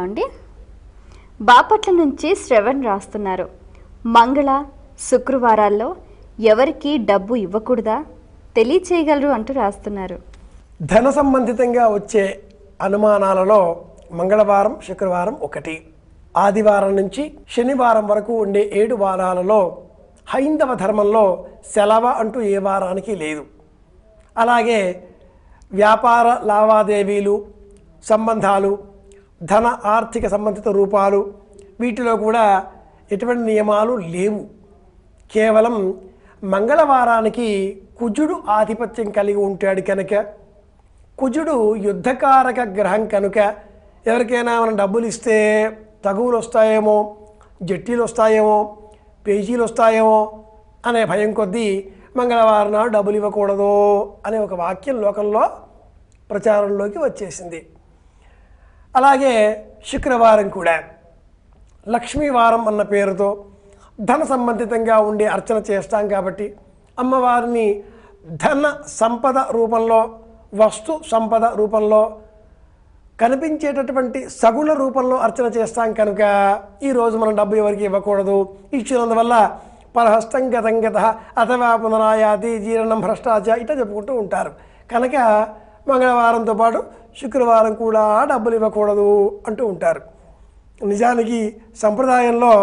అండి బాపట్ల నుంచి శ్రవణ్ రాస్తున్నారు. మంగళ శుక్రవారాల్లో ఎవరికి డబ్బు ఇవ్వకూడదా తెలియచేయగలరు అంటూ రాస్తున్నారు. ధన సంబంధితంగా వచ్చే అనుమానాలలో మంగళవారం శుక్రవారం ఒకటి. ఆదివారం నుంచి శనివారం వరకు ఉండే 7 వారాలలో హైందవ ధర్మంలో సెలవ అంటూ ఏ వారానికి లేదు. అలాగే వ్యాపార లావాదేవీలు సంబంధాలు ధన ఆర్థిక సంబంధిత రూపాలు వీటిలో కూడా ఎటువంటి నియమాలు లేవు. కేవలం మంగళవారానికి కుజుడు ఆధిపత్యం కలిగి ఉంటాడు కనుక, కుజుడు యుద్ధకారక గ్రహం కనుక ఎవరికైనా మనం డబ్బులు ఇస్తే తగువులు వస్తాయేమో, జట్టీలు వస్తాయేమో, పేజీలు వస్తాయేమో అనే భయం కొద్దీ మంగళవారం నాడు డబ్బులు ఇవ్వకూడదు అనే ఒక వాక్యం లోకంలో ప్రచారంలోకి వచ్చేసింది. అలాగే శుక్రవారం కూడా లక్ష్మీవారం అన్న పేరుతో ధన సంబంధితంగా ఉండే అర్చన చేస్తాం కాబట్టి అమ్మవారిని ధన సంపద రూపంలో, వస్తు సంపద రూపంలో, కనిపించేటటువంటి సగుణ రూపంలో అర్చన చేస్తాం కనుక ఈరోజు మనం డబ్బు ఎవరికి ఇవ్వకూడదు. ఇచ్చినందువల్ల పరహస్తం గతం గత అథవా పునరాయాతి జీర్ణం భ్రష్టాచ ఇట్లా చెప్పుకుంటూ ఉంటారు. కనుక మంగళవారంతో పాటు శుక్రవారం కూడా డబ్బులు ఇవ్వకూడదు అంటూ ఉంటారు. నిజానికి సంప్రదాయంలో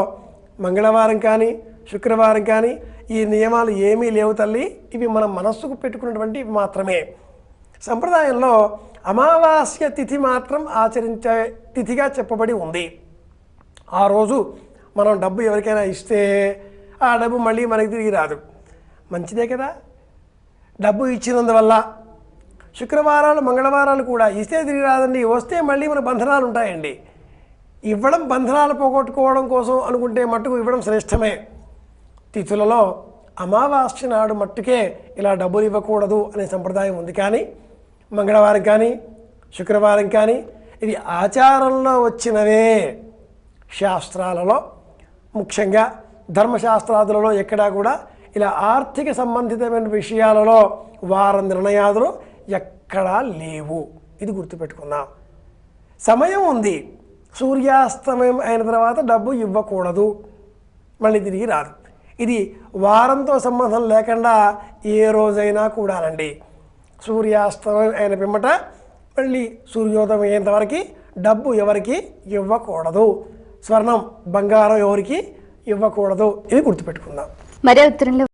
మంగళవారం కానీ శుక్రవారం కానీ ఈ నియమాలు ఏమీ లేవు తల్లి. ఇవి మనం మనస్సుకు పెట్టుకున్నటువంటి మాత్రమే. సంప్రదాయంలో అమావాస్య తిథి మాత్రం ఆచరించే తిథిగా చెప్పబడి ఉంది. ఆ రోజు మనం డబ్బు ఎవరికైనా ఇస్తే ఆ డబ్బు మళ్ళీ మనకి తిరిగి రాదు. మంచిదే కదా. డబ్బు ఇచ్చినందువల్ల శుక్రవారాలు మంగళవారాలు కూడా ఇస్తే తిరిగి రాదండి, వస్తే మళ్ళీ మన బంధనాలు ఉంటాయండి. ఇవ్వడం బంధనాలు పోగొట్టుకోవడం కోసం అనుకుంటే మట్టుకు ఇవ్వడం శ్రేష్టమే. తిథులలో అమావాస్య నాడు మట్టుకే ఇలా డబ్బులు ఇవ్వకూడదు అనే సంప్రదాయం ఉంది. కానీ మంగళవారం కానీ శుక్రవారం కానీ ఇవి ఆచారంలో వచ్చినవే. శాస్త్రాలలో ముఖ్యంగా ధర్మశాస్త్రాదులలో ఎక్కడా కూడా ఇలా ఆర్థిక సంబంధితమైన విషయాలలో వారం నిర్ణయాదులు ఎక్కడా లేవు. ఇది గుర్తుపెట్టుకుందాం. సమయం ఉంది. సూర్యాస్తమయం అయిన తర్వాత డబ్బు ఇవ్వకూడదు, మళ్ళీ తిరిగి రాదు. ఇది వారంతో సంబంధం లేకుండా ఏ రోజైనా కూడానండి. సూర్యాస్తమయం అయిన పిమ్మట మళ్ళీ సూర్యోదయం అయ్యేంతవరకు డబ్బు ఎవరికి ఇవ్వకూడదు. స్వర్ణం బంగారం ఎవరికి ఇవ్వకూడదు. ఇది గుర్తుపెట్టుకుందాం. మరే ఉత్తరంలో